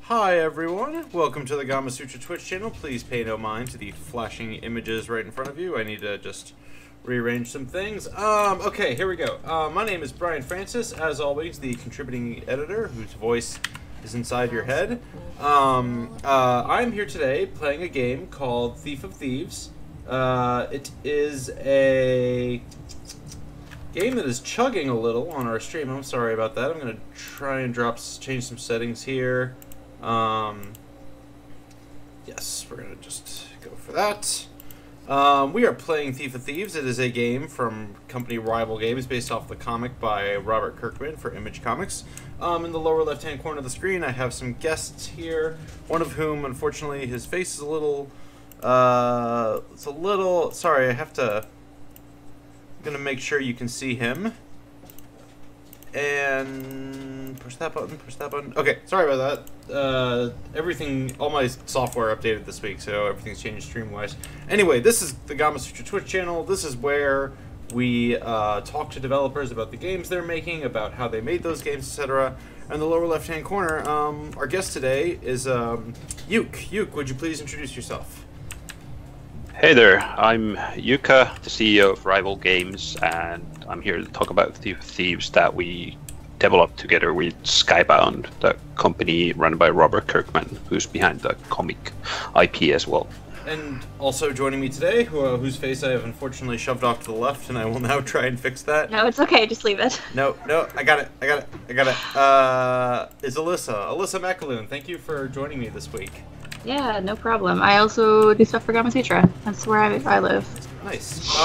Hi everyone, welcome to the Gamasutra Twitch channel. Please pay no mind to the flashing images right in front of you. I need to just rearrange some things. Okay, here we go. My name is Brian Francis, as always, the contributing editor whose voice is inside your head. I'm here today playing a game called Thief of Thieves. It is a game that is chugging a little on our stream. I'm sorry about that. I'm going to try and change some settings here. Yes, we're going to just go for that. We are playing Thief of Thieves. It is a game from company Rival Games based off the comic by Robert Kirkman for Image Comics. In the lower left-hand corner of the screen, I have some guests here, one of whom, unfortunately, his face is a little, sorry, I'm going to make sure you can see him. And push that button. Okay, sorry about that. All my software updated this week, so everything's changed stream-wise. Anyway, this is the Gamasutra Twitch channel. This is where we talk to developers about the games they're making, about how they made those games, etc. In the lower left-hand corner, our guest today is Jukka. Jukka, would you please introduce yourself? Hey there, I'm Jukka, the CEO of Rival Games, and I'm here to talk about Thief of Thieves that we developed together with Skybound, the company run by Robert Kirkman, who's behind the comic IP as well. And also joining me today, whose face I have unfortunately shoved off to the left, and I will now try and fix that. No, it's okay, just leave it. No, I got it. Is Alyssa. Alyssa McAloon, thank you for joining me this week. Yeah, no problem. I also do stuff for Gamasutra. That's where I live. Nice.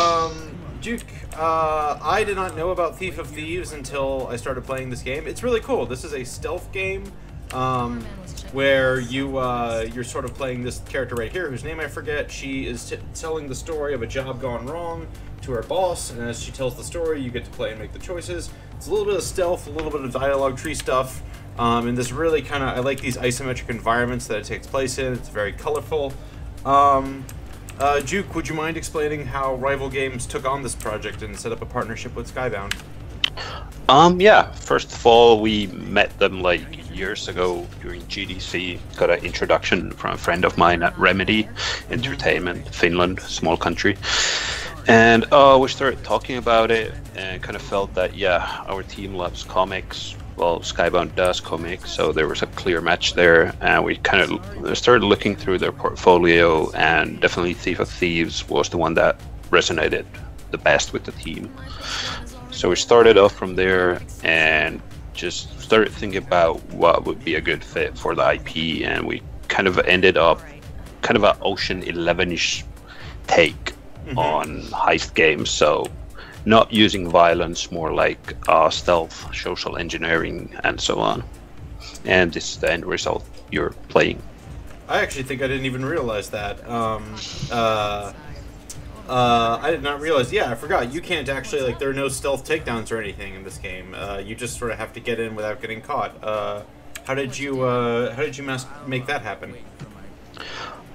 Juke, I did not know about Thief of Thieves until I started playing this game. It's really cool. This is a stealth game where you're sort of playing this character right here, whose name I forget. She is telling the story of a job gone wrong to her boss, and as she tells the story, you get to play and make the choices. It's a little bit of stealth, a little bit of dialogue tree stuff. And this really I like these isometric environments that it takes place in. It's very colorful. Juke, would you mind explaining how Rival Games took on this project and set up a partnership with Skybound? Yeah, first of all, we met them like years ago during GDC. Got an introduction from a friend of mine at Remedy Entertainment, Finland, small country. And we started talking about it and kind of felt that, yeah, our team loves comics. Well, Skybound does comics, so there was a clear match there, and we kind of started looking through their portfolio, and definitely Thief of Thieves was the one that resonated the best with the team. So we started off from there and just started thinking about what would be a good fit for the IP, and we kind of ended up kind of an Ocean 11-ish take on heist games, so not using violence, more like stealth, social engineering, and so on. And this is the end result you're playing. I actually think I didn't even realize that. I did not realize. Yeah, I forgot. You can't actually, there are no stealth takedowns or anything in this game. You just sort of have to get in without getting caught. How did you make that happen?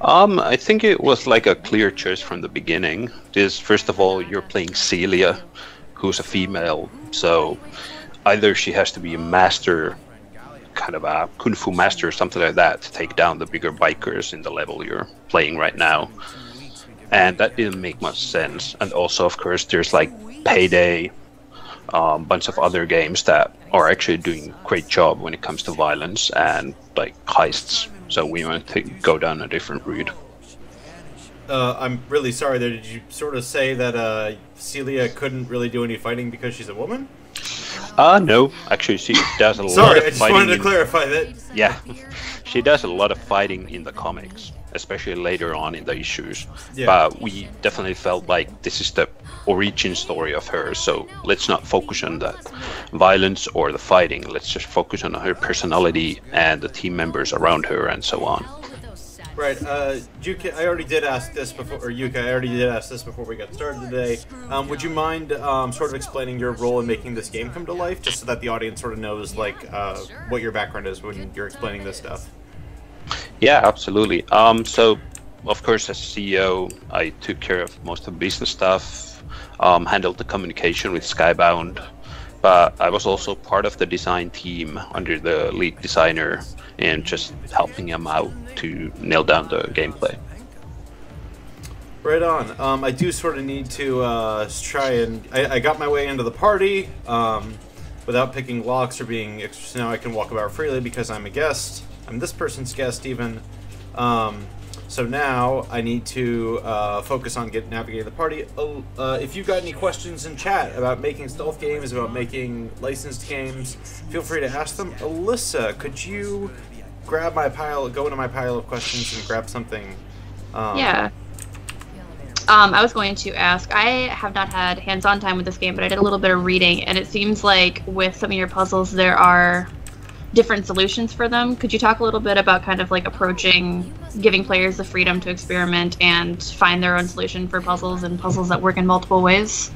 I think it was like a clear choice from the beginning. First of all, you're playing Celia, who's a female, so either she has to be a master, kind of a kung fu master or something like that, to take down the bigger bikers in the level you're playing right now. And that didn't make much sense. And also, of course, there's like Payday, a bunch of other games that are actually doing a great job when it comes to violence and like heists. So we want to go down a different route. I'm really sorry there. Did you sort of say that Celia couldn't really do any fighting because she's a woman? No. Actually, she does a lot of fighting. Sorry, I just wanted to clarify that. Yeah. She does a lot of fighting in the comics, especially later on in the issues. Yeah. But we definitely felt like this is the origin story of her, so let's not focus on the violence or the fighting. Let's just focus on her personality and the team members around her and so on. Right, Jukka, I already did ask this before, or Jukka, I already did ask this before we got started today. Would you mind sort of explaining your role in making this game come to life, just so that the audience sort of knows, what your background is when you're explaining this stuff? Yeah, absolutely. So, of course, as CEO, I took care of most of the business stuff, handled the communication with Skybound, but I was also part of the design team under the lead designer and just helping him out to nail down the gameplay. Right on. I do sort of need to try and... I got my way into the party without picking locks or being... So now I can walk about freely because I'm a guest. I'm this person's guest, even. So now I need to focus on navigating the party. If you've got any questions in chat about making stealth games, about making licensed games, feel free to ask them. Alyssa, could you grab my pile, go into my pile of questions and grab something? Yeah. I was going to ask, I have not had hands-on time with this game, but I did a little bit of reading, and it seems like with some of your puzzles there are different solutions for them. Could you talk a little bit about kind of like approaching, giving players the freedom to experiment and find their own solution for puzzles and puzzles that work in multiple ways?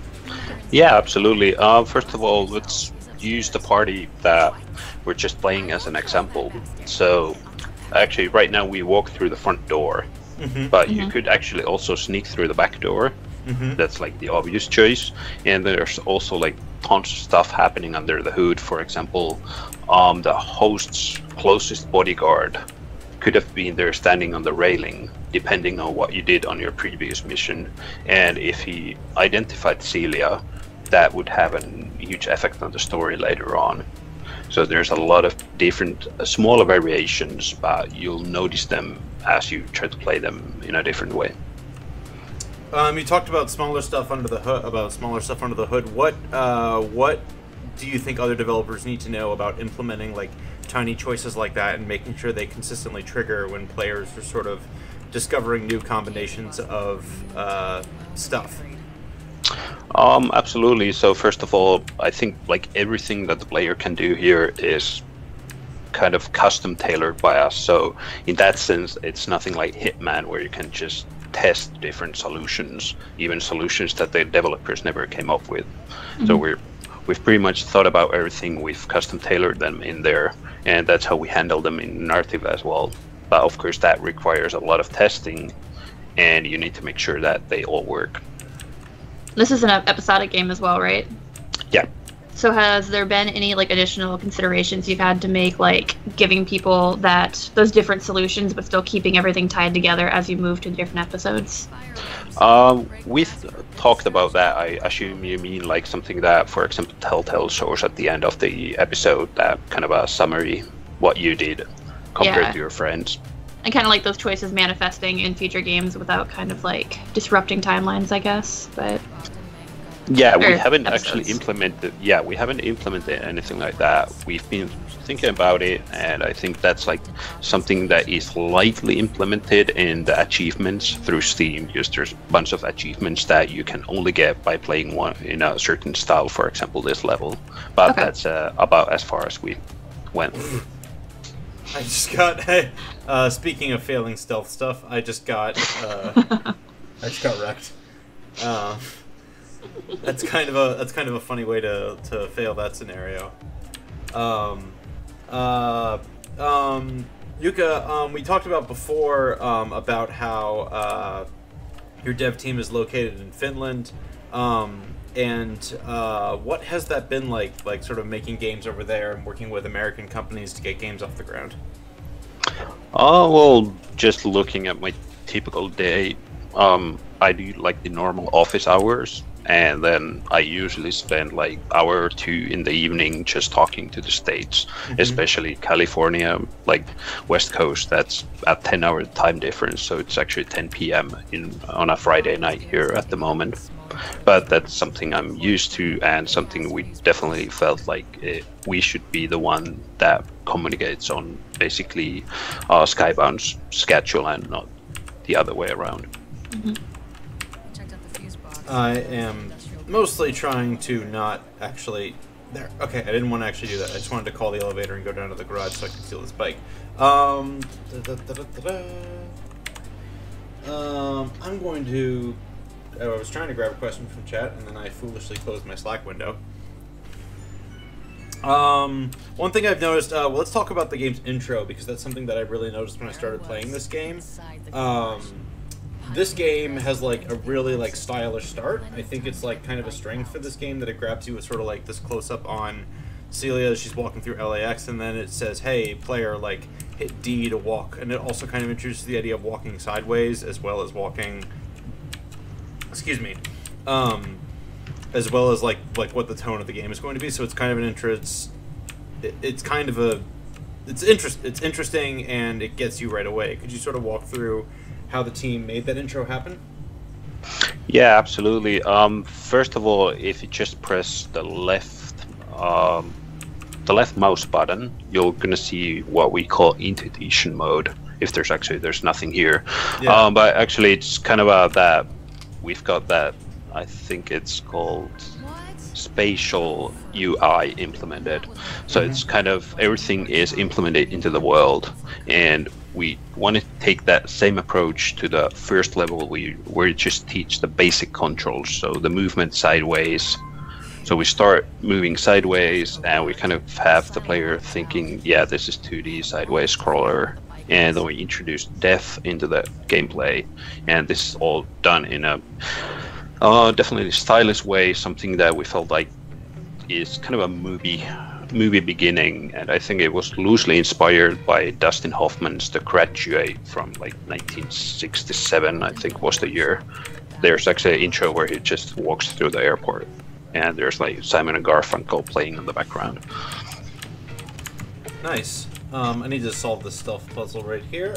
Yeah, absolutely. First of all, let's use the party that we're just playing as an example. So actually right now we walk through the front door. But you could actually also sneak through the back door. That's like the obvious choice. And there's also like tons of stuff happening under the hood. For example, the host's closest bodyguard could have been there standing on the railing, depending on what you did on your previous mission. And if he identified Celia, that would have a huge effect on the story later on. So there's a lot of different smaller variations, but you'll notice them as you try to play them in a different way. You talked about smaller stuff under the hood. What do you think other developers need to know about implementing like tiny choices like that and making sure they consistently trigger when players are sort of discovering new combinations of stuff? Absolutely. So first of all, I think like everything that the player can do here is kind of custom tailored by us. So in that sense, it's nothing like Hitman where you can just test different solutions, even solutions that the developers never came up with. So we've pretty much thought about everything. We've custom tailored them in there, and that's how we handle them in Narrative as well. But of course, that requires a lot of testing, and you need to make sure that they all work. This is an episodic game as well, right? Yeah. So has there been any like additional considerations you've had to make, like giving people those different solutions but still keeping everything tied together as you move to different episodes? We've talked about that. I assume you mean like something that, for example, Telltale shows at the end of the episode, that kind of a summary, what you did compared to your friends. And kind of like those choices manifesting in future games without kind of like disrupting timelines, I guess. But yeah, we haven't actually implemented. Yeah, we haven't implemented anything like that. We've been thinking about it, and I think that's like something that is lightly implemented in the achievements through Steam. Just there's a bunch of achievements that you can only get by playing one in a certain style. For example, this level. But that's about as far as we went. I just got. Speaking of failing stealth stuff, I just got wrecked. That's kind of a funny way to fail that scenario. Jukka, we talked about before about how your dev team is located in Finland, and what has that been like sort of making games over there and working with American companies to get games off the ground? Well, just looking at my typical day, I do like the normal office hours, and then I usually spend like hour or two in the evening just talking to the States, especially California, like West Coast. That's a 10-hour time difference, so it's actually 10 p.m. on a Friday night here at the moment. But that's something I'm used to, and something we definitely felt like we should be the one that communicates on basically Skybound's schedule and not the other way around. I am mostly trying to not actually... There. Okay, I didn't want to actually do that. I just wanted to call the elevator and go down to the garage so I could steal this bike. I'm going to... I was trying to grab a question from chat, and then I foolishly closed my Slack window. One thing I've noticed... well, let's talk about the game's intro, because that's something that I really noticed when I started playing this game. this game has like a really like stylish start. I think it's like kind of a strength for this game that it grabs you with sort of like this close up on Celia as she's walking through LAX, and then it says, "Hey, player, like hit D to walk," and it also kind of introduces the idea of walking sideways as well as walking. Excuse me, as well as like what the tone of the game is going to be. So it's kind of an interest. It's kind of a It's interesting, and it gets you right away. Could you sort of walk through how the team made that intro happen? Yeah, absolutely. First of all, if you just press the left mouse button, you're gonna see what we call intuition mode. If there's nothing here, Yeah. but actually it's kind of that we've got that. I think it's called spatial UI implemented. So it's kind of everything is implemented into the world, and we want to take that same approach to the first level where we just teach the basic controls, so the movement sideways. So we start moving sideways, and we kind of have the player thinking, yeah, this is 2D sideways scroller, and then we introduce depth into the gameplay, and this is all done in a definitely stylish way, something that we felt like is kind of a movie beginning, and I think it was loosely inspired by Dustin Hoffman's The Graduate from like 1967, I think was the year. There's actually an intro where he just walks through the airport, and there's like Simon and Garfunkel playing in the background. Nice. I need to solve this stealth puzzle right here.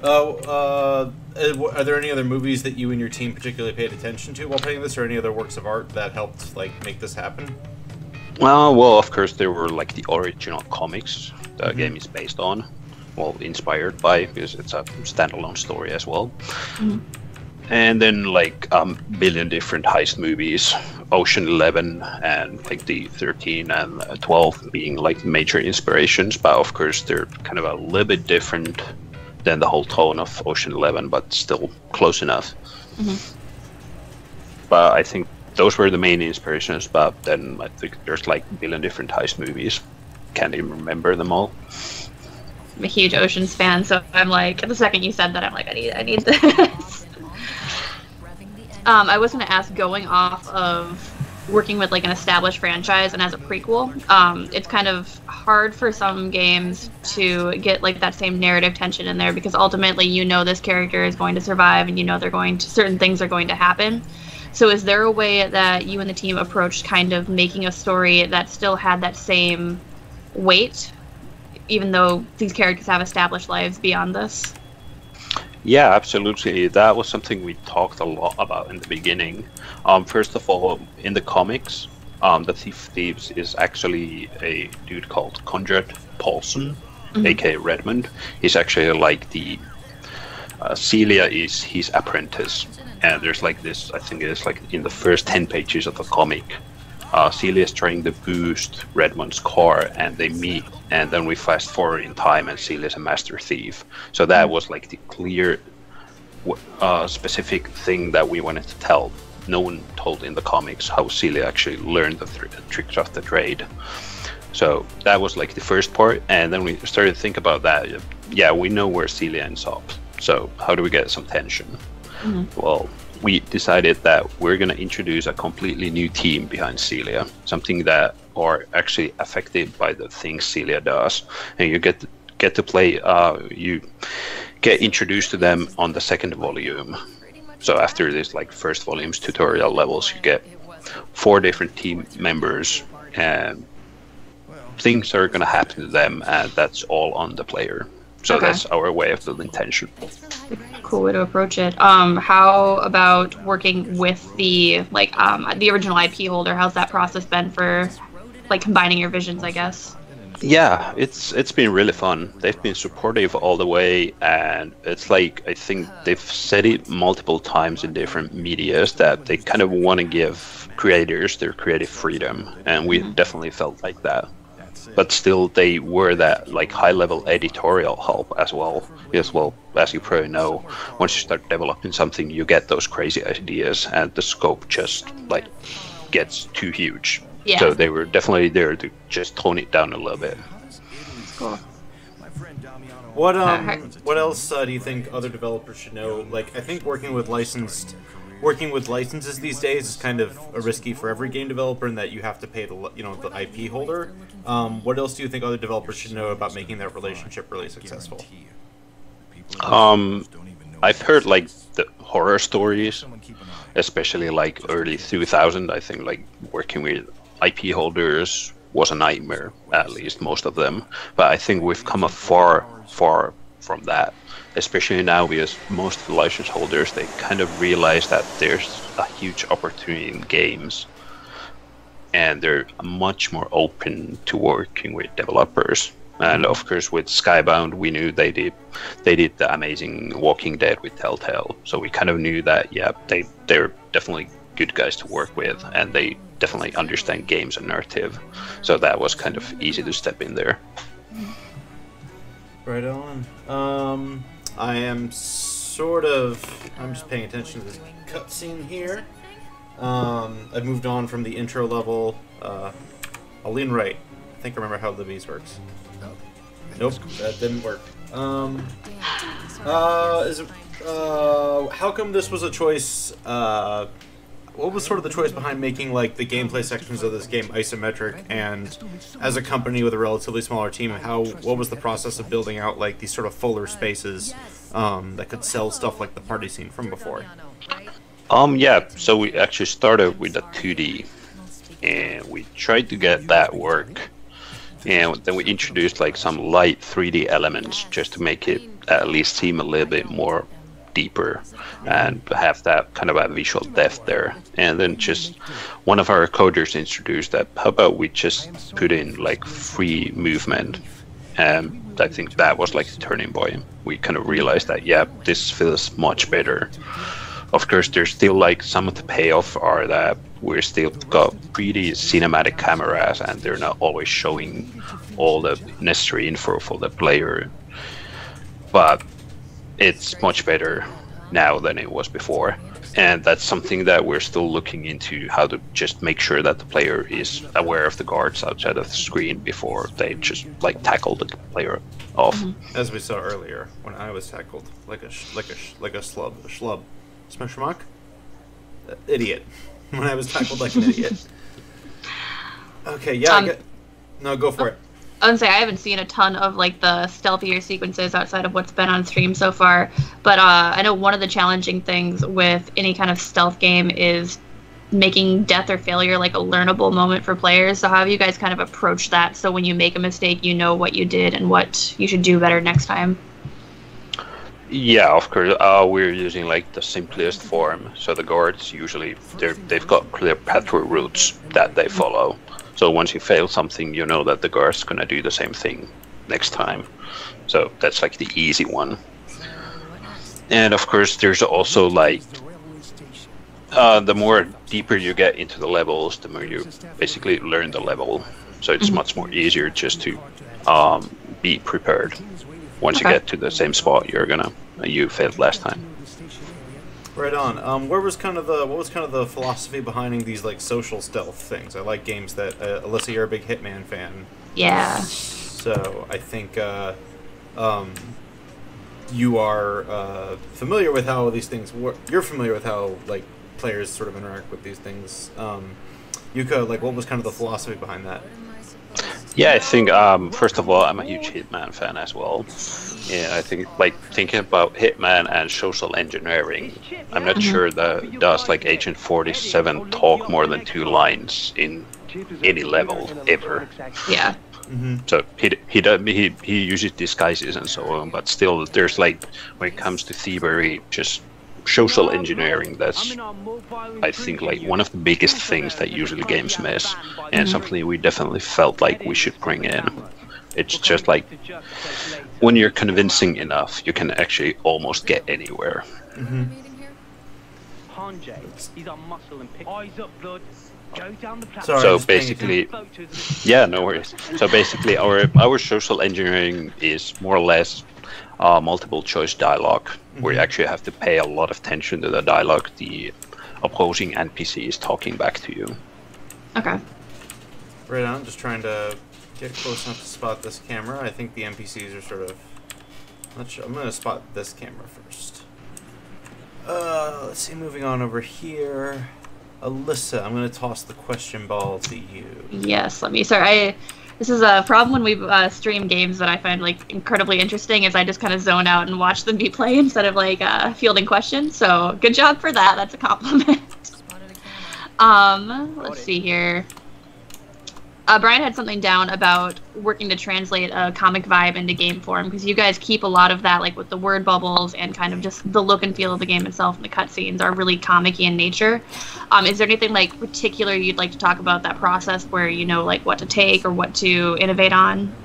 Are there any other movies that you and your team particularly paid attention to while playing this, or any other works of art that helped like make this happen? Well, of course there were like the original comics the game is based on, well, inspired by, because it's a standalone story as well. And then like billion different heist movies, Ocean 11 and like the 13 and 12 being like major inspirations, but of course they're kind of a little bit different than the whole tone of Ocean 11, but still close enough. But I think those were the main inspirations, but then I think there's like a billion different heist movies. Can't even remember them all. I'm a huge Oceans fan, so I'm like, the second you said that, I'm like, I need this. I was going to ask, going off of working with like an established franchise and as a prequel, it's kind of hard for some games to get like that same narrative tension in there, because ultimately you know this character is going to survive, and you know certain things are going to happen. So is there a way that you and the team approached kind of making a story that still had that same weight, even though these characters have established lives beyond this? Yeah, absolutely. That was something we talked a lot about in the beginning. First of all, in the comics, the Thieves is actually a dude called Conrad Paulson, aka Redmond. He's actually like the Celia is his apprentice, and there's like this. I think it's like in the first 10 pages of the comic. Celia is trying to boost Redmond's car, and they meet, and then we fast forward in time, and Celia is a master thief. So that was like the clear, specific thing that we wanted to tell. No one told in the comics how Celia actually learned the tricks of the trade. So that was like the first part, and then we started to think about that. Yeah, we know where Celia ends up, so how do we get some tension? Well, we decided that we're going to introduce a completely new team behind Celia, something that are actually affected by the things Celia does, and you get to play. You get introduced to them on the second volume. So after this like first volume's tutorial levels, you get 4 different team members, and things are going to happen to them, and that's all on the player. So that's our way of building tension. Cool way to approach it. How about working with the the original IP holder? How's that process been for like combining your visions, I guess? Yeah, it's been really fun. They've been supportive all the way, and it's like, I think they've said it multiple times in different medias that they kind of want to give creators their creative freedom, and we definitely felt like that. But still, they were that like high-level editorial help as well. Because, well, as you probably know, once you start developing something, you get those crazy ideas, and the scope just like gets too huge. Yeah. So they were definitely there to just tone it down a little bit. Cool. What else do you think other developers should know? Like, I think working with licenses these days is kind of risky for every game developer, in that you have to pay the IP holder. What else do you think other developers should know about making that relationship really successful? I've heard like the horror stories, especially like early 2000. I think like working with IP holders was a nightmare, at least most of them. But I think we've come far from that, especially now, because most of the license holders, they kind of realize that there's a huge opportunity in games, and they're much more open to working with developers. And of course, with Skybound, we knew they did the amazing Walking Dead with Telltale, so we kind of knew that they're definitely good guys to work with, and they definitely understand games and narrative, so that was kind of easy to step in there. Right on. I'm just paying attention to this cutscene here. I've moved on from the intro level. I'll lean right. I think I remember how the bees works. Nope, that didn't work. How come this was a choice? What was sort of the choice behind making like the gameplay sections of this game isometric, and as a company with a relatively smaller team, what was the process of building out like these sort of fuller spaces that could sell stuff like the party scene from before? Yeah, so we actually started with a 2D, and we tried to get that work, and then we introduced like some light 3D elements just to make it at least seem a little bit more deeper and have that kind of a visual depth there. And then just one of our coders introduced that, how about we just put in like free movement, and I think that was like a turning point. We kind of realized that this feels much better. Of course, there's still like some of the payoff are that we're still got pretty cinematic cameras, and they're not always showing all the necessary info for the player, but it's much better now than it was before, and that's something that we're still looking into, how to just make sure that the player is aware of the guards outside of the screen before they just like tackle the player off. As we saw earlier, when I was tackled like a schlub, smashmock, idiot. When I was tackled like an idiot. Okay, no, go for it. I would say I haven't seen a ton of like the stealthier sequences outside of what's been on stream so far, but I know one of the challenging things with any kind of stealth game is making death or failure like a learnable moment for players. So how have you guys kind of approached that, so when you make a mistake, you know what you did and what you should do better next time? Yeah, of course. We're using like the simplest form. So the guards usually they've got clear pathway routes that they follow. So once you fail something, you know that the guard's gonna do the same thing next time. So that's like the easy one. And of course, there's also like the more deeper you get into the levels, the more you basically learn the level. So it's much more easier just to be prepared. Once you get to the same spot, you failed last time. Right on. What was kind of the philosophy behind these like social stealth things? I like games that Alyssa, you're a big Hitman fan. Yeah. So I think you are familiar with how these things work. You're familiar with how like players sort of interact with these things. Jukka, like, what was kind of the philosophy behind that? Yeah, I think first of all, I'm a huge Hitman fan as well. Yeah, I think like thinking about Hitman and social engineering, I'm not sure that does like Agent 47 talk more than 2 lines in any level ever. Yeah. So he uses disguises and so on, but still there's like, when it comes to thievery, just social engineering, that's I think like one of the biggest things that usually games miss, and something we definitely felt like we should bring in. It's just like when you're convincing enough, you can actually almost get anywhere. So basically, yeah, no worries. So basically, our social engineering is more or less multiple choice dialogue, where you actually have to pay a lot of attention to the dialogue the opposing NPC is talking back to you. Okay. Right on. Just trying to get close enough to spot this camera. I think the NPCs are sort of I'm gonna spot this camera first. Let's see. Moving on over here, Alyssa, I'm gonna toss the question ball to you. Yes, let me. Sorry, this is a problem when we stream games that I find like incredibly interesting. Is I just kind of zone out and watch them be played instead of like fielding questions. So good job for that. That's a compliment. Let's see here. Brian had something down about working to translate a comic vibe into game form, because you guys keep a lot of that, like with the word bubbles and kind of just the look and feel of the game itself, and the cutscenes are really comic-y in nature. Is there anything like particular you'd like to talk about that process, where you know like what to take or what to innovate on?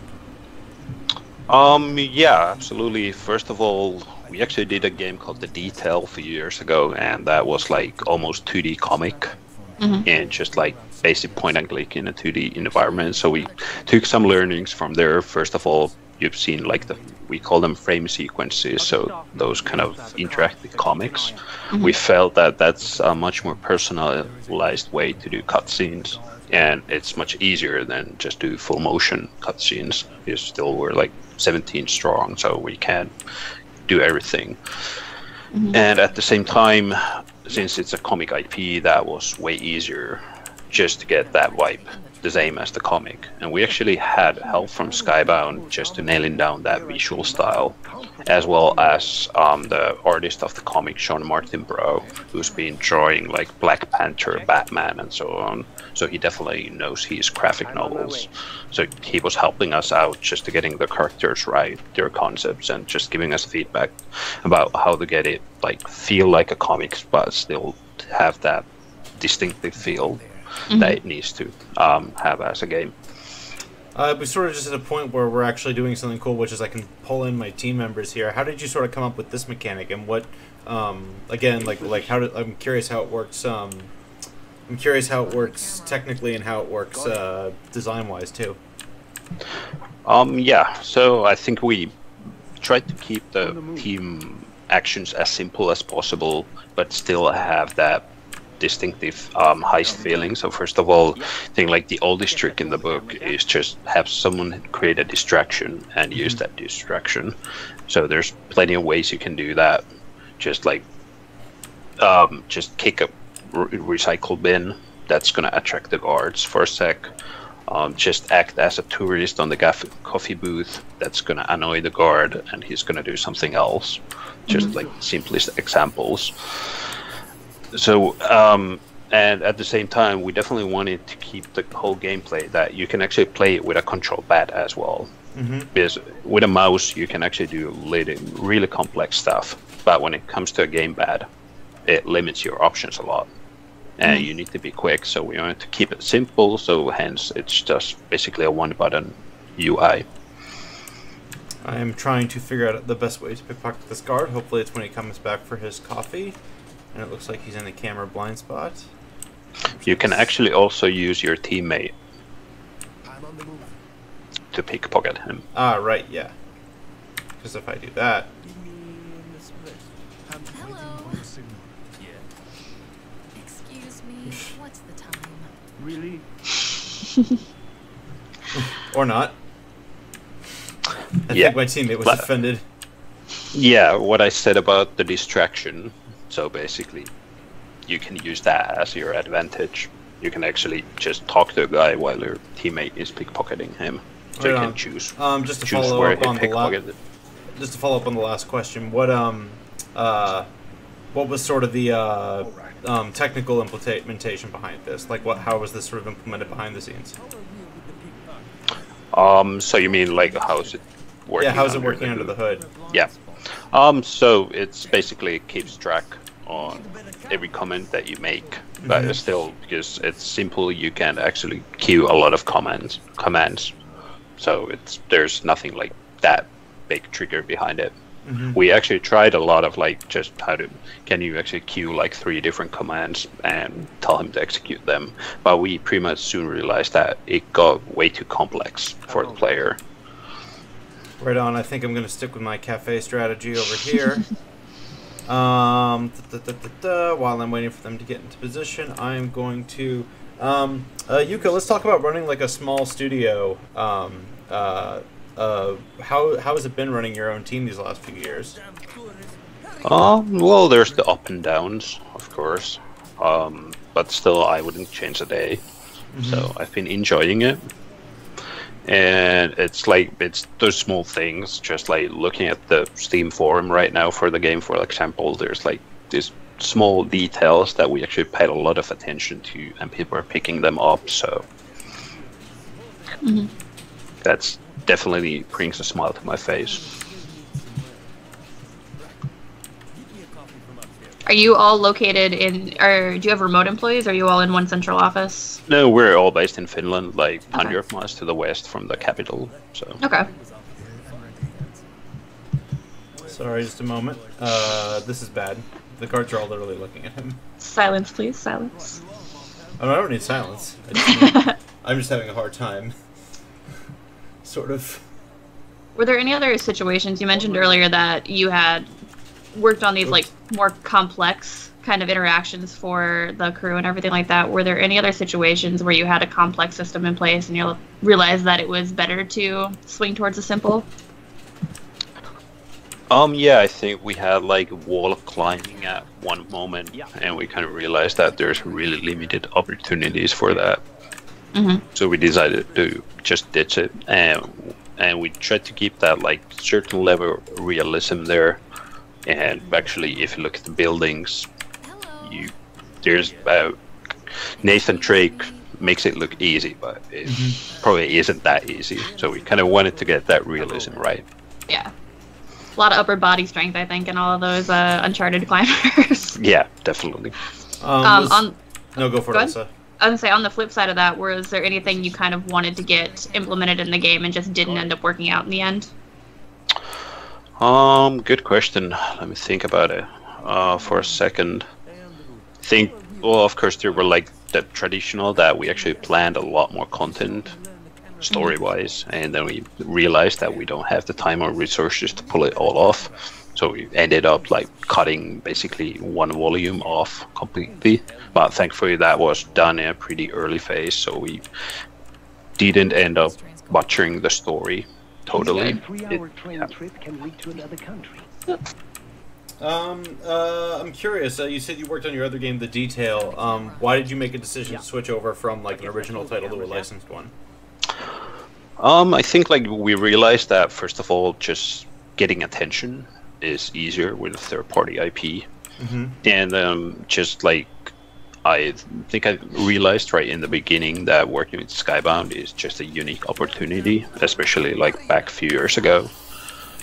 Yeah, absolutely. First of all, we actually did a game called The Detail a few years ago, and that was like almost 2D comic. And just like basic point and click in a 2D environment. So we took some learnings from there. First of all, you've seen like we call them frame sequences, so those kind of interactive comics. We felt that that's a much more personalized way to do cutscenes, and it's much easier than just do full motion cutscenes. We're like 17 strong, so we can do everything. And at the same time, since it's a comic IP, that was way easier just to get that vibe the same as the comic. And we actually had help from Skybound just to nailing down that visual style, as well as the artist of the comic, Sean Martin Bro, who's been drawing like Black Panther, Batman, and so on. So he definitely knows his graphic novels. So he was helping us out just to getting the characters right, their concepts, and just giving us feedback about how to get it like feel like a comic, but still have that distinctive feel that it needs to have as a game. We sort of just at a point where we're actually doing something cool, which is I can pull in my team members here. How did you sort of come up with this mechanic, and what, again, like how did, I'm curious how it works. I'm curious how it works technically and how it works design-wise too. Yeah, so I think we tried to keep the team actions as simple as possible, but still have that distinctive heist feeling. So first of all, I think like the oldest trick in the book is just have someone create a distraction and use that distraction. So there's plenty of ways you can do that. Just like just kick a recycle bin, that's gonna attract the guards for a sec. Just act as a tourist on the coffee booth, that's gonna annoy the guard and he's gonna do something else. Just like simplest examples. So and at the same time, we definitely wanted to keep the whole gameplay that you can actually play it with a control pad as well. Because with a mouse you can actually do really complex stuff, but when it comes to a gamepad, it limits your options a lot, and you need to be quick. So we wanted to keep it simple, so hence it's just basically a one-button UI. I am trying to figure out the best way to pickpocket this guard. Hopefully it's when he comes back for his coffee. And it looks like he's in the camera blind spot. You can actually also use your teammate to pickpocket him. Ah, right, yeah. Because if I do that... Hello. Excuse me, what's the time? Really? Or not. I think my teammate was offended. Yeah, what I said about the distraction. So basically, you can use that as your advantage. You can actually just talk to a guy while your teammate is pickpocketing him. So you can choose. Just to follow up on the last question, what was sort of the technical implementation behind this? Like, how was this sort of implemented behind the scenes? So you mean like how's it working? Yeah, how's it working under the hood? Yeah. So it's basically it keeps track on every comment that you make, but still, because it's simple, you can actually queue a lot of commands. So there's nothing like that big trigger behind it. We actually tried a lot of like just can you actually queue like 3 different commands and tell him to execute them, but we pretty much soon realized that it got way too complex for the player. Right on. I think I'm going to stick with my cafe strategy over here. While I'm waiting for them to get into position, I'm going to... Jukka, let's talk about running like a small studio how has it been running your own team these last few years? Well, there's the up and downs, of course, but still, I wouldn't change a day. So I've been enjoying it, and it's those small things. Just like looking at the Steam forum right now for the game, for example, there's like these small details that we actually paid a lot of attention to, and people are picking them up. So that's definitely brings a smile to my face. Are you all located in, or do you have remote employees? Or are you all in one central office? No, we're all based in Finland, like 100 miles to the west from the capital. So. Okay. Sorry, just a moment. This is bad. The guards are all literally looking at him. Silence, please. Silence. Oh, I don't need silence. I'm just having a hard time. Sort of. Were there any other situations you mentioned earlier that you had worked on these like more complex kind of interactions for the crew and everything like that? Were there any other situations where you had a complex system in place and you realized that it was better to swing towards a simple? Yeah, I think we had like wall climbing at one moment, and we kind of realized that there's really limited opportunities for that. So we decided to just ditch it, and we tried to keep that like certain level of realism there. And actually, if you look at the buildings, there's Nathan Drake makes it look easy, but it probably isn't that easy. So we kind of wanted to get that realism right. Yeah. A lot of upper body strength, I think, in all of those Uncharted climbers. Yeah, definitely. No, go for it, Elsa. I was gonna say, on the flip side of that, was there anything you kind of wanted to get implemented in the game and just didn't end up working out in the end? Good question. Let me think about it for a second. Well, of course, there were like the traditional that we actually planned a lot more content story-wise, and then we realized that we don't have the time or resources to pull it all off. So we ended up like cutting basically one volume off completely. But thankfully that was done in a pretty early phase, so we didn't end up butchering the story totally. I'm curious. You said you worked on your other game, The Detail. Why did you make a decision to switch over from like an original title to a licensed one? I think like we realized that first of all, just getting attention is easier with a third-party IP, and just like I think I realized right in the beginning that working with Skybound is just a unique opportunity, especially like back a few years ago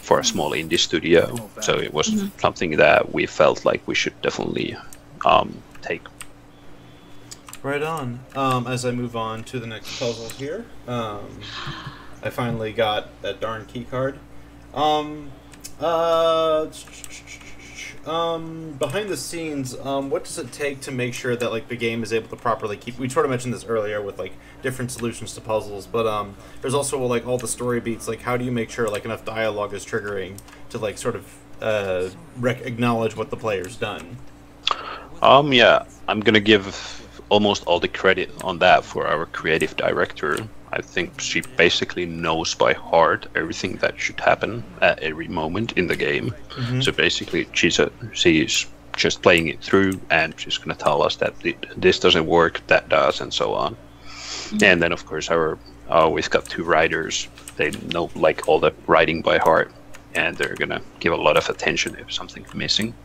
for a small indie studio. So it was something that we felt like we should definitely take. Right on. As I move on to the next puzzle here, I finally got that darn key card. Behind the scenes, what does it take to make sure that like the game is able to properly keep? We sort of mentioned this earlier with like different solutions to puzzles, but there's also like all the story beats. Like, how do you make sure like enough dialogue is triggering to like sort of acknowledge what the player's done? Yeah, I'm gonna give almost all the credit on that for our creative director. I think she basically knows by heart everything that should happen at every moment in the game. So basically, she's just playing it through, and she's going to tell us that this doesn't work, that does, and so on. And then, of course, we've got two writers. They know like all the writing by heart, and they're going to give a lot of attention if something's missing.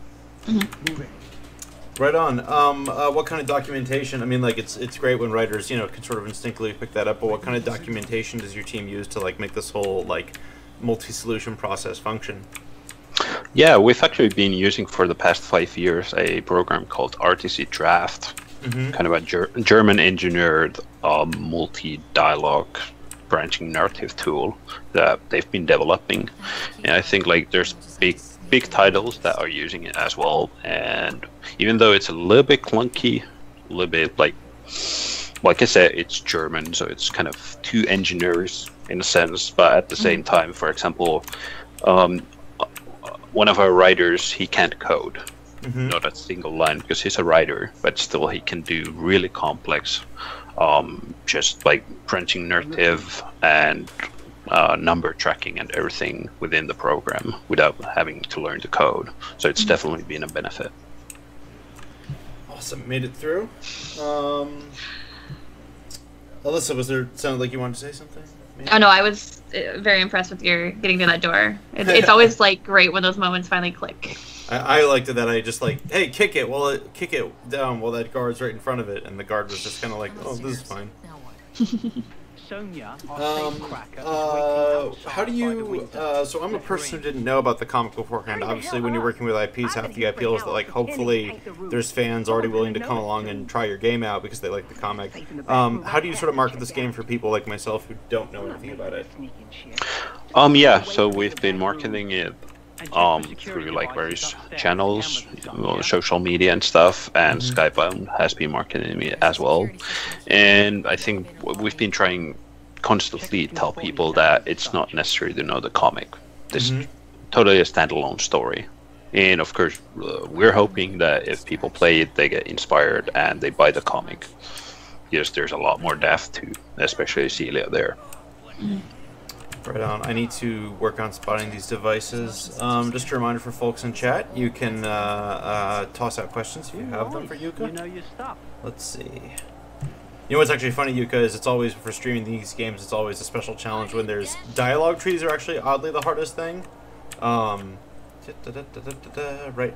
Right on. What kind of documentation? I mean, like, it's great when writers, can sort of instinctively pick that up, but what kind of documentation does your team use to, like, make this whole, like, multi-solution process function? Yeah, we've actually been using for the past 5 years a program called RTC Draft, kind of a German-engineered multi-dialogue branching narrative tool that they've been developing. And I think, like, there's big titles that are using it as well, and even though it's a little bit clunky, a little bit like I said, it's German, so it's kind of two engineers in a sense, but at the same time, for example, one of our writers, he can't code, not a single line, because he's a writer, but still he can do really complex just like branching narrative and number tracking and everything within the program without having to learn the code. So it's definitely been a benefit. Awesome, made it through. Alyssa, sounded like you wanted to say something? Maybe? Oh no, I was very impressed with your getting to that door. It's always like great when those moments finally click. I liked it that I just like, hey, kick it down while that guard's right in front of it, and the guard was just kind of like, oh, this is fine. How do you? So I'm a person who didn't know about the comic beforehand. Obviously, when you're working with IPs, half the appeal is that like hopefully there's fans already willing to come along and try your game out because they like the comic. How do you sort of market this game for people like myself who don't know anything about it? Yeah. So we've been marketing it through like various channels, social media and stuff, and Skybound has been marketing it as well. And I think we've been trying constantly tell people that it's not necessary to know the comic. This is totally a standalone story. And of course, we're hoping that if people play it, they get inspired and they buy the comic. Yes, there's a lot more depth to, especially Celia there. Right on. I need to work on spotting these devices. Just a reminder for folks in chat, you can toss out questions if you have them for Jukka. You know your stuff. Let's see. You know what's actually funny, Jukka, is it's always, for streaming these games, it's always a special challenge when there's dialogue trees are actually oddly the hardest thing. Right,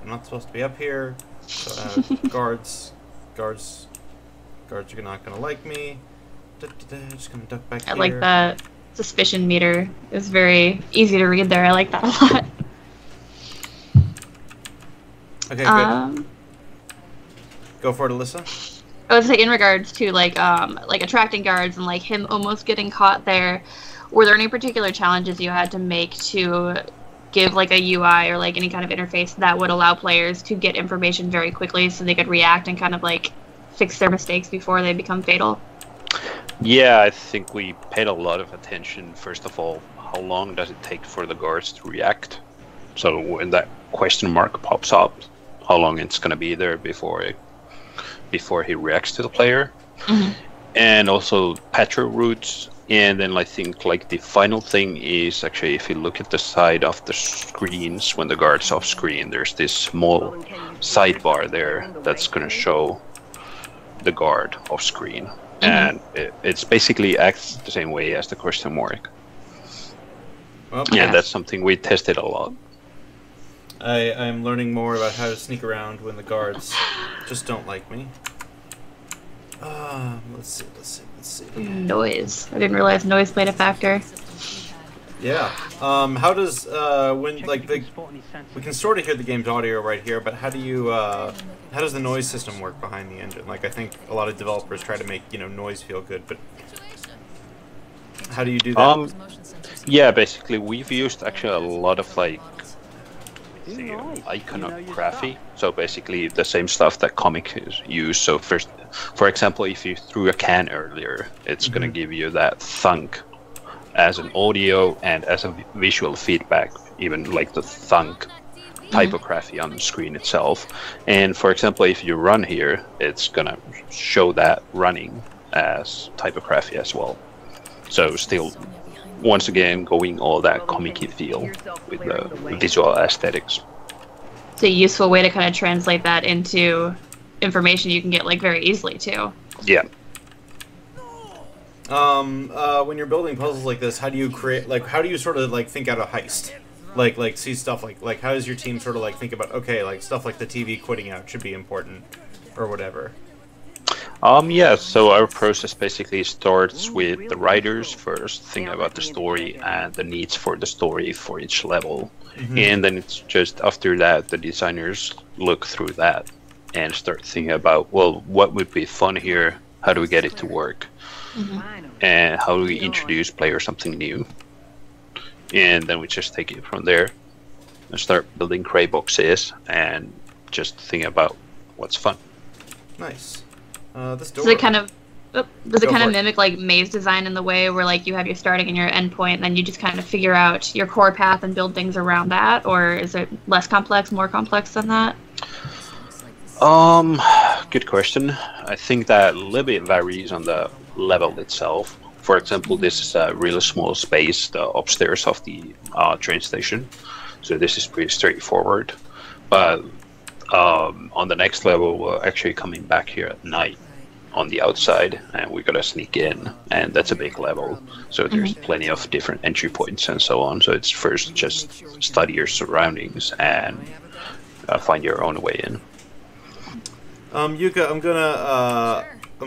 I'm not supposed to be up here. Guards are not gonna like me. Just gonna duck back here. I like that. Suspicion meter is very easy to read there. I like that a lot. Okay, good. Go for it, Alyssa. I would say in regards to like attracting guards and like him almost getting caught there, were there any particular challenges you had to make to give like a UI or like any kind of interface that would allow players to get information very quickly so they could react and kind of like fix their mistakes before they become fatal? Yeah, I think we paid a lot of attention. First of all, how long does it take for the guards to react? So when that question mark pops up, how long it's going to be there before he reacts to the player? And also patcher routes. And then I think like the final thing is actually if you look at the side of the screens when the guard's off screen, there's this small sidebar there that's going to show the guard off screen. And it's basically acts the same way as the question mark. Well, yeah, that's something we tested a lot. I'm learning more about how to sneak around when the guards just don't like me. Let's see. Noise. I didn't realize noise played a factor. Yeah. How does when like we can sort of hear the game's audio right here, but how does the noise system work behind the engine? Like I think a lot of developers try to make noise feel good, but how do you do that? Yeah, basically we've used actually a lot of like iconography. So basically the same stuff that comic is used. So first, for example, if you threw a can earlier, it's gonna give you that thunk as an audio and as a visual feedback, even like the thunk typography on the screen itself. And for example, if you run here, it's gonna show that running as typography as well. So still, once again, going all that comic-y feel with the visual aesthetics. It's a useful way to kind of translate that into information you can get like very easily too. Yeah. When you're building puzzles like this, how do you create, like, how do you sort of, like, think out a heist? Like, see stuff like, how does your team sort of, like, think about, okay, like, stuff like the TV quitting out should be important, or whatever? Yeah, so our process basically starts with the writers first, thinking about the story and the needs for the story for each level. And then it's just after that, the designers look through that and start thinking about, well, what would be fun here? How do we get it to work? And how do we introduce players something new? And then we just take it from there and start building gray boxes and just think about what's fun. Nice. This door. Does it kind of mimic like maze design in the way where like you have your starting and your end point, and then you just kind of figure out your core path and build things around that, or is it less complex, more complex than that? Good question. I think that a little bit varies on the level itself. For example, this is a really small space, the upstairs of the train station. So this is pretty straightforward. But on the next level, we're actually coming back here at night on the outside, and we gotta sneak in, and that's a big level. So there's plenty of different entry points and so on. So it's first just study your surroundings and find your own way in. Jukka, I'm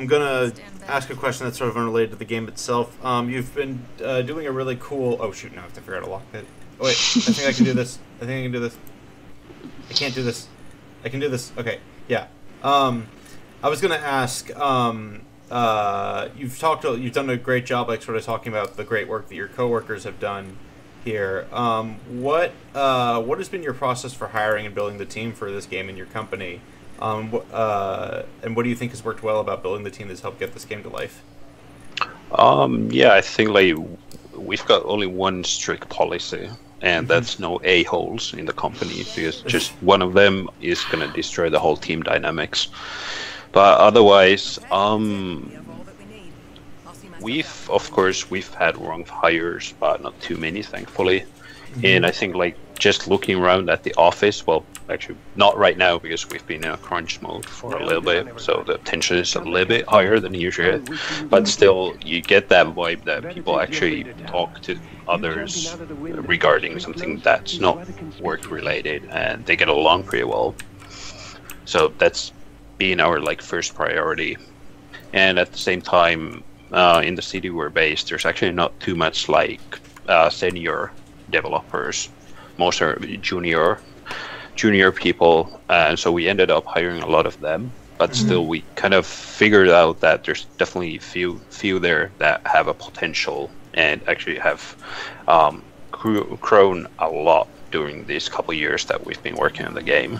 gonna ask a question that's sort of unrelated to the game itself. You've been doing a really cool. Oh shoot! Now I have to figure out how to lock it. Oh wait, I think I can do this. I think I can do this. I can't do this. I can do this. Okay, yeah. I was gonna ask. You've done a great job, like sort of talking about the great work that your coworkers have done here. What has been your process for hiring and building the team for this game in your company? And what do you think has worked well about building the team that's helped get this game to life? Yeah, I think like we've got only one strict policy, and that's no a-holes in the company, because just one of them is gonna destroy the whole team dynamics. But otherwise, we've had wrong hires, but not too many, thankfully. And I think like just looking around at the office, well, actually not right now because we've been in a crunch mode for a little bit, so the tension is a little bit higher than usual. But still, you get that vibe that people actually talk to others regarding something that's not work related, and they get along pretty well. So that's being our like first priority. And at the same time, in the city we're based, there's actually not too much like senior developers. Most are junior people, and so we ended up hiring a lot of them. But still, we kind of figured out that there's definitely few there that have a potential and actually have grown a lot during these couple years that we've been working on the game.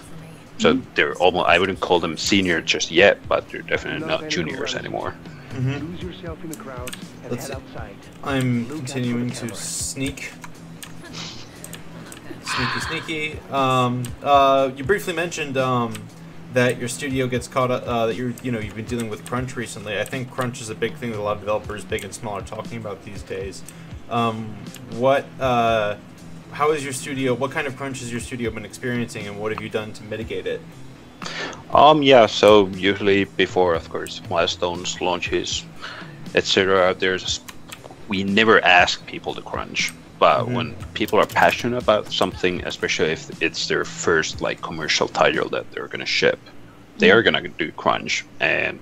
So they're almost, I wouldn't call them senior just yet, but they're definitely not juniors anymore. Let's see. I'm continuing to sneak. Sneaky. You briefly mentioned that your studio gets caught up. That you've been dealing with crunch recently. I think crunch is a big thing that a lot of developers, big and small, are talking about these days. How is your studio? What kind of crunch has your studio been experiencing, and what have you done to mitigate it? Yeah. So usually before, of course, milestones, launches, etc. We never ask people to crunch. But when people are passionate about something, especially if it's their first like commercial title that they're gonna ship, they are gonna do crunch. And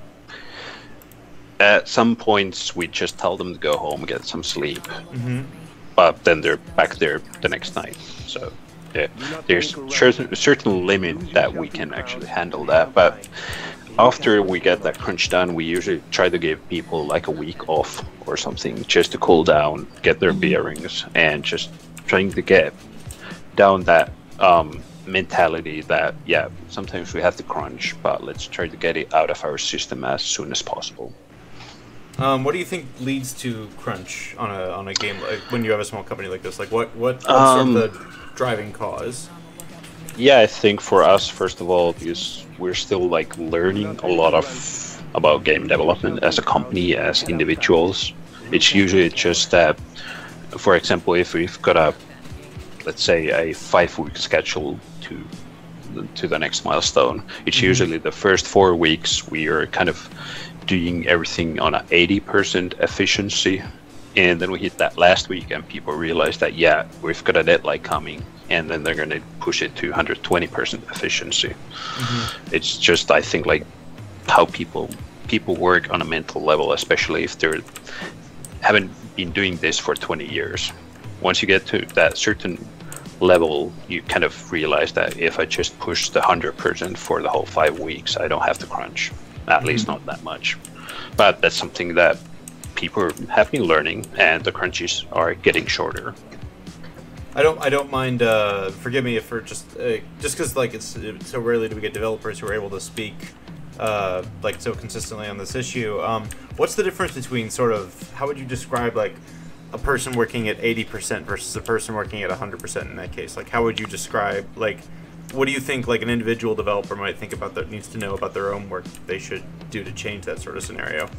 at some points, we just tell them to go home, get some sleep. But then they're back there the next night. So yeah, there's a certain limit that we can actually handle that. But after we get that crunch done, we usually try to give people like a week off or something just to cool down, get their bearings, and just trying to get down that mentality that, yeah, sometimes we have to crunch, but let's try to get it out of our system as soon as possible. What do you think leads to crunch on a game, like when you have a small company like this? Like what's sort of the driving cause? Yeah, I think for us, first of all, because we're still like learning a lot about game development as a company, as individuals. It's usually just that, for example, if we've got let's say a 5-week schedule to the next milestone, it's usually the first 4 weeks we are kind of doing everything on an 80% efficiency, and then we hit that last week and people realize that, yeah, we've got a deadline coming, and then they're going to push it to 120% efficiency. It's just, I think, like how people work on a mental level, especially if they haven't been doing this for 20 years. Once you get to that certain level, you kind of realize that if I just push the 100% for the whole 5 weeks, I don't have to crunch, at least not that much. But that's something that people have been learning, and the crunches are getting shorter. I don't mind. Forgive me if for just because like it's so rarely do we get developers who are able to speak like so consistently on this issue. What's the difference between sort of, how would you describe like a person working at 80% versus a person working at 100% in that case? Like how would you describe, like what do you think like an individual developer might think about that needs to know about their own work they should do to change that sort of scenario?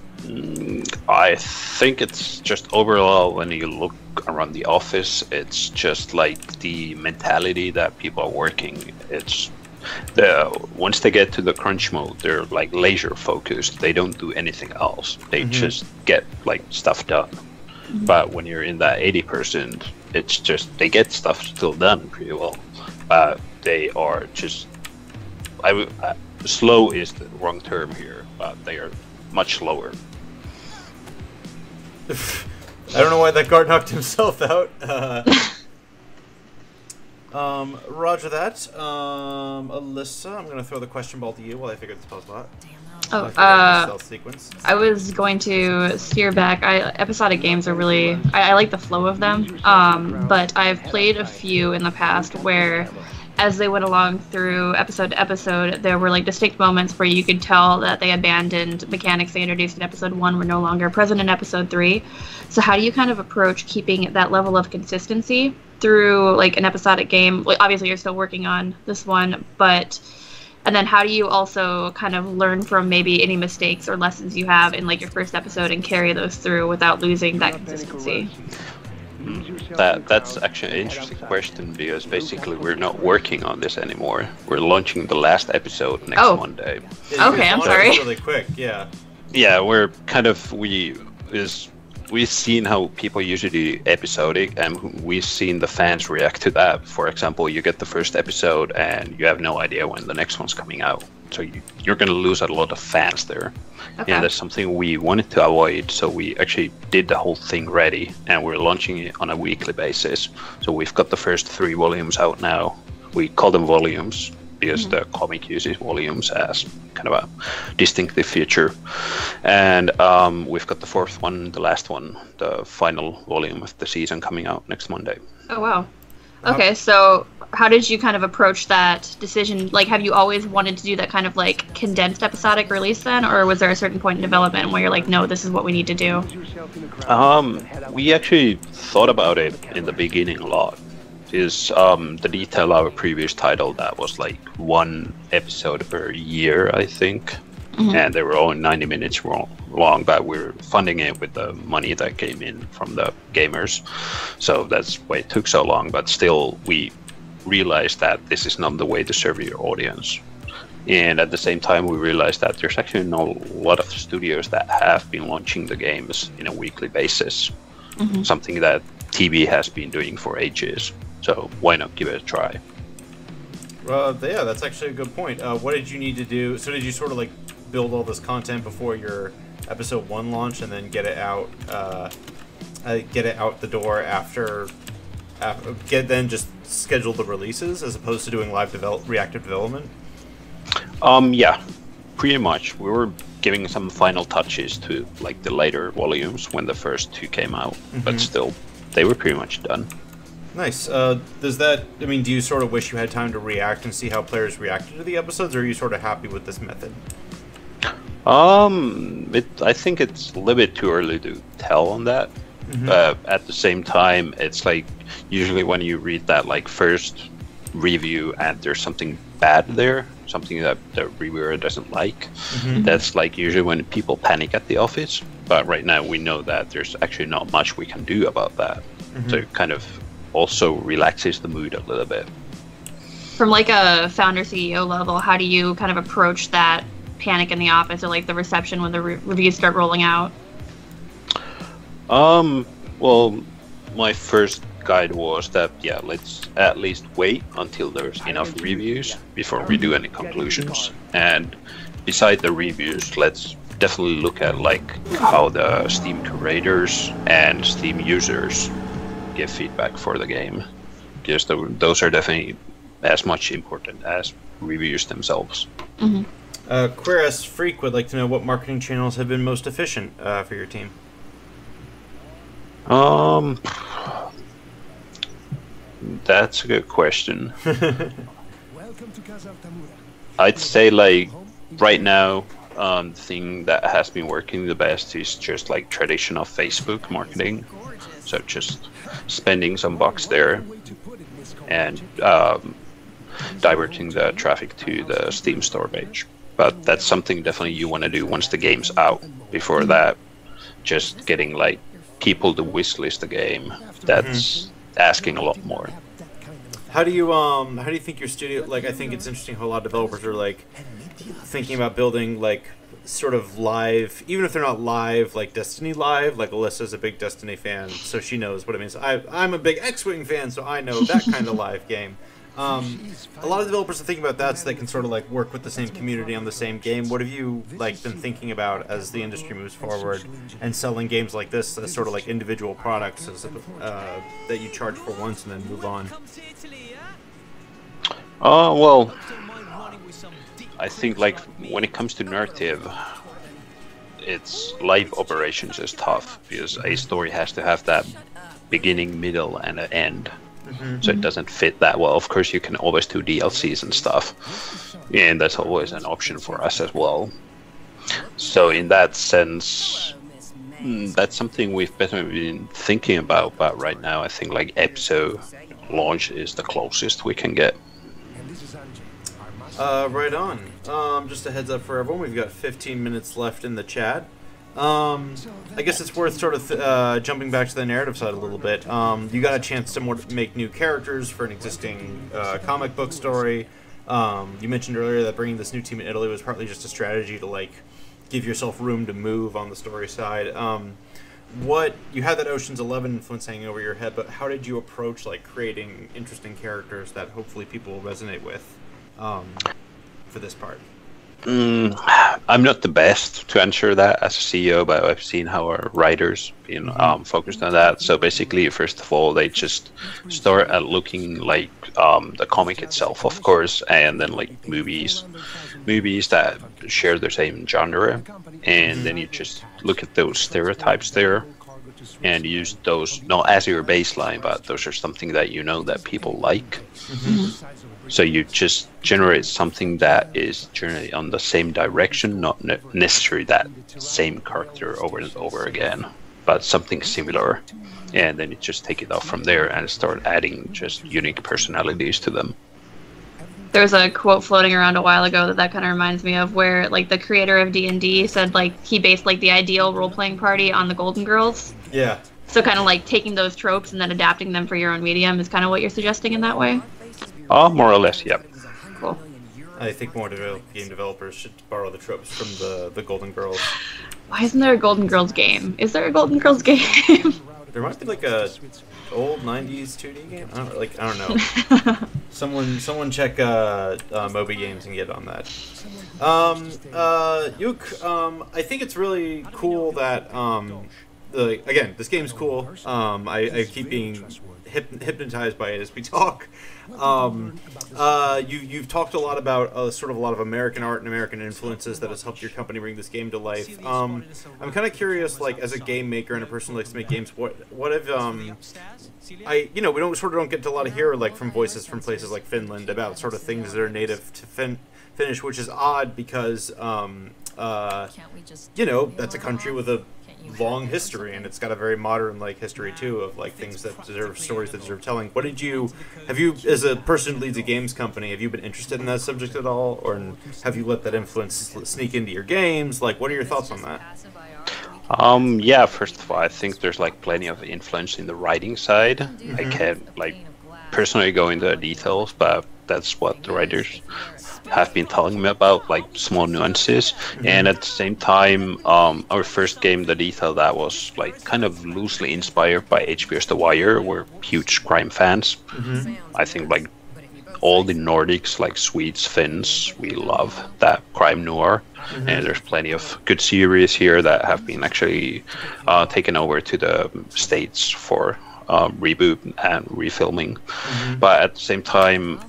I think it's just overall, when you look around the office, it's just like the mentality that people are working. It's once they get to the crunch mode, they're like laser focused. They don't do anything else. They just get like stuff done. But when you're in that 80%, it's just they get stuff still done pretty well. They are just slow is the wrong term here, but they are much slower. I don't know why that guard knocked himself out. Roger that. Alyssa, I'm going to throw the question ball to you while I figure this puzzle out. I was going to steer back. Episodic games are really... I like the flow of them, but I've played a few in the past where, as they went along through episode to episode, there were like distinct moments where you could tell that they abandoned mechanics they introduced in episode 1 were no longer present in episode 3. So how do you kind of approach keeping that level of consistency through like an episodic game? Well, obviously you're still working on this one, but... And then how do you also kind of learn from maybe any mistakes or lessons you have in like your first episode and carry those through without losing that consistency? That's actually an interesting question, because basically we're not working on this anymore. We're launching the last episode next Monday. Yeah, okay, I'm sorry. Really quick, yeah. Yeah, we're kind of we've seen how people usually do episodic, and we've seen the fans react to that. For example, you get the first episode and you have no idea when the next one's coming out, so you're going to lose a lot of fans there. Okay. And that's something we wanted to avoid, so we actually did the whole thing ready, and we're launching it on a weekly basis. So we've got the first 3 volumes out now. We call them volumes because the comic uses volumes as kind of a distinctive feature. And we've got the 4th one, the last one, the final volume of the season coming out next Monday. Oh, wow. Okay, so how did you kind of approach that decision? Like, have you always wanted to do that kind of like condensed episodic release then? Or was there a certain point in development where you're like, no, this is what we need to do? We actually thought about it in the beginning a lot. Is the detail of our previous title that was like 1 episode per year, I think, and they were all 90 minutes long, but we're funding it with the money that came in from the gamers, so that's why it took so long. But still, we realized that this is not the way to serve your audience, and at the same time we realized that there's actually not a lot of studios that have been launching the games in a weekly basis, something that TV has been doing for ages. So why not give it a try? Yeah, that's actually a good point. What did you need to do? So did you sort of like build all this content before your episode 1 launch, and then get it out the door after then just schedule the releases as opposed to doing live reactive development? Yeah, pretty much. We were giving some final touches to like the later volumes when the first 2 came out, but still, they were pretty much done. Nice. Do you sort of wish you had time to react and see how players reacted to the episodes, or are you sort of happy with this method? I think it's a little bit too early to tell on that. At the same time, it's like usually when you read that like first review and there's something bad there, something that the reviewer doesn't like, that's like usually when people panic at the office. But right now we know that there's actually not much we can do about that. So it kind of also relaxes the mood a little bit. From like a founder CEO level, how do you kind of approach that panic in the office, or like the reception when the reviews start rolling out? Well, my first guide was that let's at least wait until there's enough reviews before we do any conclusions. And beside the reviews, let's definitely look at like how the Steam curators and Steam users give feedback for the game, because those are definitely as much important as reviews themselves. Queras Freak would like to know what marketing channels have been most efficient for your team. That's a good question. I'd say like right now, the thing that has been working the best is just like traditional Facebook marketing. So just spending some bucks there, and diverting the traffic to the Steam store page. But that's something definitely you want to do once the game's out. Before that, just getting like people to wishlist the game, that's asking a lot more. How do you think your studio, like, I think it's interesting how a lot of developers are like thinking about building like sort of live, even if they're not live, like Destiny Live. Like Alyssa's a big Destiny fan, so she knows what it means. I'm a big X-Wing fan, so I know that kind of live game. A lot of developers are thinking about that so they can sort of like work with the same community on the same game. What have you like been thinking about as the industry moves forward and selling games like this as sort of like individual products as that you charge for once and then move on? Well, I think like when it comes to narrative, it's live operations is tough because a story has to have that beginning, middle, and an end. So it doesn't fit that well. Of course, you can always do DLCs and stuff, and that's always an option for us as well. So in that sense, that's something we've been thinking about. But right now, I think like EPSO launch is the closest we can get. Right on. Just a heads up for everyone, we've got 15 minutes left in the chat. I guess it's worth sort of jumping back to the narrative side a little bit. You got a chance to make new characters for an existing comic book story. You mentioned earlier that bringing this new team in Italy was partly just a strategy to like give yourself room to move on the story side. What you had that Ocean's 11 influence hanging over your head, but how did you approach like creating interesting characters that hopefully people will resonate with for this part? I'm not the best to answer that as a CEO, but I've seen how our writers been focused on that. So basically, first of all, they just start at looking like the comic itself, of course, and then like movies that share the same genre, and then you just look at those stereotypes there and use those not as your baseline, but those are something that you know that people like. So you just generate something that is generally on the same direction, not necessarily that same character over and over again, but something similar. And then you just take it off from there and start adding just unique personalities to them. There's a quote floating around a while ago that kind of reminds me of, where like the creator of D&D said like he based like the ideal role-playing party on the Golden Girls. Yeah. So kind of like taking those tropes and then adapting them for your own medium is kind of what you're suggesting in that way? More or less, yeah. Cool. I think more game developers should borrow the tropes from the Golden Girls. Why isn't there a Golden Girls game? Is there a Golden Girls game? There might be like a old 90s 2D game. I don't know. Someone check Moby Games and get on that. Juk, I think it's really cool that again, this game's cool. I keep being hypnotized by it as we talk. You've talked a lot about sort of a lot of American art and American influences that has helped your company bring this game to life. I'm kind of curious, like as a game maker and a person who likes to make games, what have we don't get to a lot of hear like from voices from places like Finland about sort of things that are native to Finnish, which is odd because that's a country with a long history, and it's got a very modern like history too of like things that deserve stories that deserve telling. Have you as a person who leads a games company, have you been interested in that subject at all, or have you let that influence sneak into your games? Like, what are your thoughts on that? Yeah, first of all, I think there's like plenty of influence in the writing side. I can't like personally go into the details, but that's what the writers have been telling me about, like small nuances. And at the same time, our first game, The Detail, that was like kind of loosely inspired by HBO's The Wire. We're huge crime fans. I think like all the Nordics, like Swedes, Finns, we love that crime noir. And there's plenty of good series here that have been actually taken over to the States for reboot and refilming. But at the same time,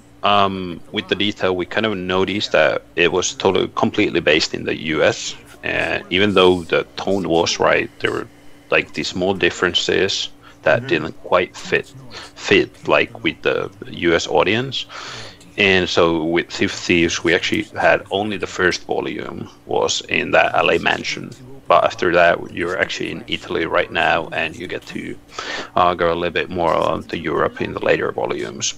with The Detail, we kind of noticed that it was completely based in the US, and even though the tone was right, there were like these small differences that didn't quite fit like with the US audience. And so with Thieves, we actually had only the first volume was in that LA mansion. But after that, you're actually in Italy right now, and you get to go a little bit more on to Europe in the later volumes.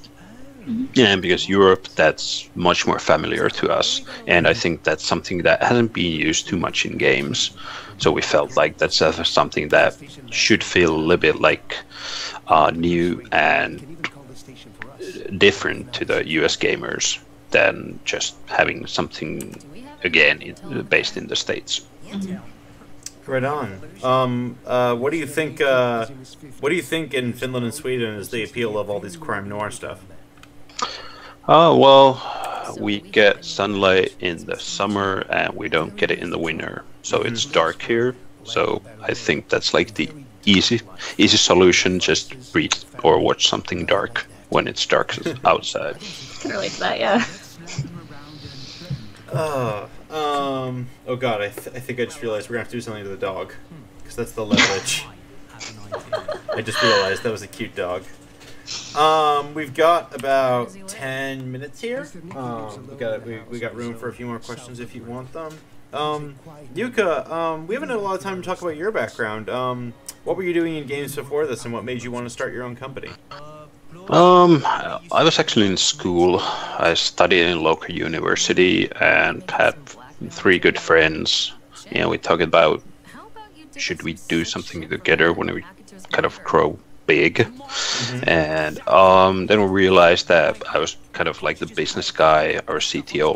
Yeah, and because Europe, that's much more familiar to us, and I think that's something that hasn't been used too much in games. So we felt like that's something that should feel a little bit like new and different to the US gamers than just having something again based in the States. Right on. What do you think? What do you think in Finland and Sweden is the appeal of all these crime noir stuff? Well, we get sunlight in the summer and we don't get it in the winter, so it's dark here. So I think that's like the easy solution. Just read or watch something dark when it's dark outside. Can relate to that, yeah. Oh god, I think I just realized we're gonna have to do something to the dog, because that's the leverage. I just realized that was a cute dog. We've got about 10 minutes here. We got room for a few more questions if you want them. Jukka, we haven't had a lot of time to talk about your background. What were you doing in games before this, and what made you want to start your own company? I was actually in school. I studied in a local university and had 3 good friends. Yeah, we talked about should we do something together when we kind of grow big. And then we realized that I was kind of like the business guy. Our CTO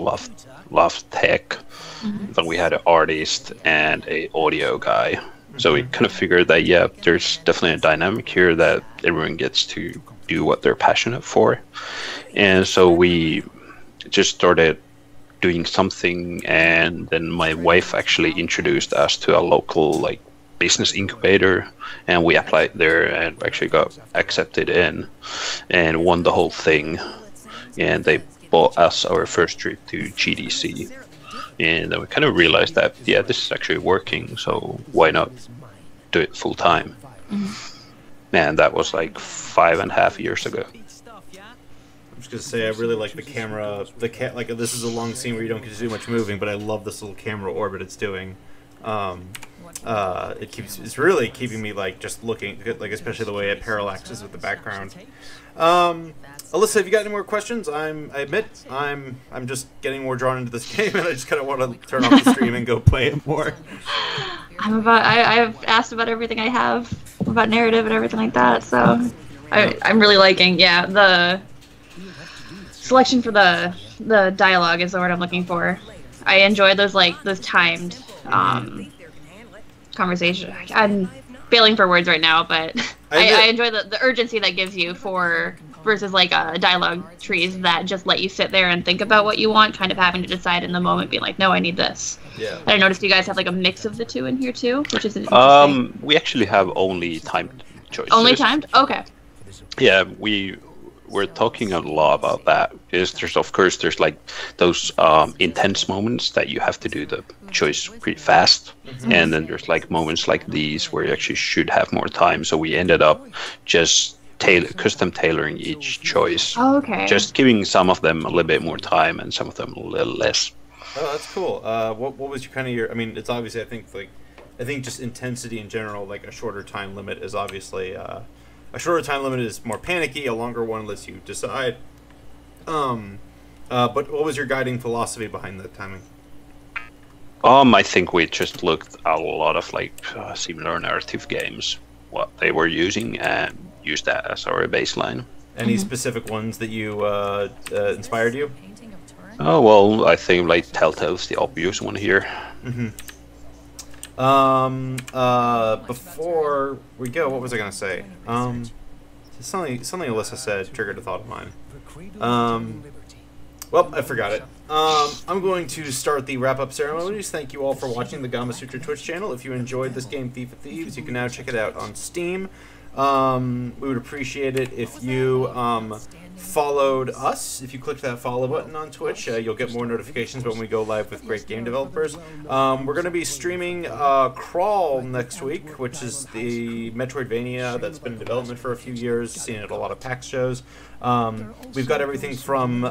loved tech. Then we had an artist and a audio guy. So we kind of figured that, yeah, there's definitely a dynamic here that everyone gets to do what they're passionate for. And so we just started doing something, and then my wife actually introduced us to a local like business incubator, and we applied there and actually got accepted in and won the whole thing. And they bought us our first trip to GDC. And then we kind of realized that, yeah, this is actually working, so why not do it full time? And that was like 5.5 years ago. I'm just gonna say I really like the camera. Like this is a long scene where you don't get to do much moving, but I love this little camera orbit it's doing. It's really keeping me like just looking, like especially the way it parallaxes with the background. Alyssa, have you got any more questions? I admit I'm just getting more drawn into this game, and I just kind of want to turn off the stream and go play it more. I've asked about everything I have about narrative and everything like that, so I'm really liking, yeah, the selection for the dialogue is the word I'm looking for. I enjoy those timed conversation. I'm failing for words right now, but I enjoy the urgency that gives you versus like dialogue trees that just let you sit there and think about what you want, kind of having to decide in the moment, being like, no, I need this. Yeah. And I noticed you guys have like a mix of the two in here too, which is interesting. We actually have only timed choices. Only timed? Okay. Yeah, we're talking a lot about that. There's like those intense moments that you have to do the choice pretty fast, and then there's like moments like these where you actually should have more time. So we ended up just custom tailoring each choice. Oh, okay. Just giving some of them a little bit more time and some of them a little less. Oh, that's cool. What was your I mean, it's obviously I think just intensity in general, like a shorter time limit is obviously a shorter time limit is more panicky. A longer one lets you decide. But what was your guiding philosophy behind that timing? I think we just looked at a lot of like similar narrative games, what they were using, and used that as our baseline. Any specific ones that you inspired you? Oh well, I think like Telltale's the obvious one here. Before we go, what was I gonna say? Something Alyssa said triggered a thought of mine. Well, I forgot it. I'm going to start the wrap-up ceremonies. Thank you all for watching the Gamasutra Twitch channel. If you enjoyed this game, Thief of Thieves, you can now check it out on Steam. We would appreciate it if you followed us. If you click that follow button on Twitch, you'll get more notifications when we go live with great game developers. We're going to be streaming Crawl next week, which is the Metroidvania that's been in development for a few years, seen at a lot of PAX shows. We've got everything from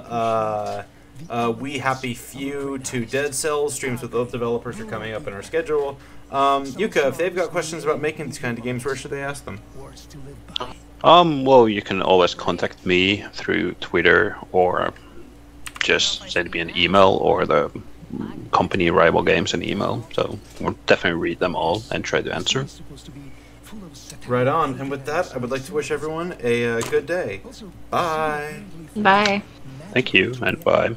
We Happy Few to Dead Cells. Streams with both developers are coming up in our schedule. Jukka, if they've got questions about making these kind of games, where should they ask them? Well, you can always contact me through Twitter or just send me an email or the company Rival Games an email. So we'll definitely read them all and try to answer. Right on. And with that, I would like to wish everyone a good day. Bye. Bye. Thank you and bye.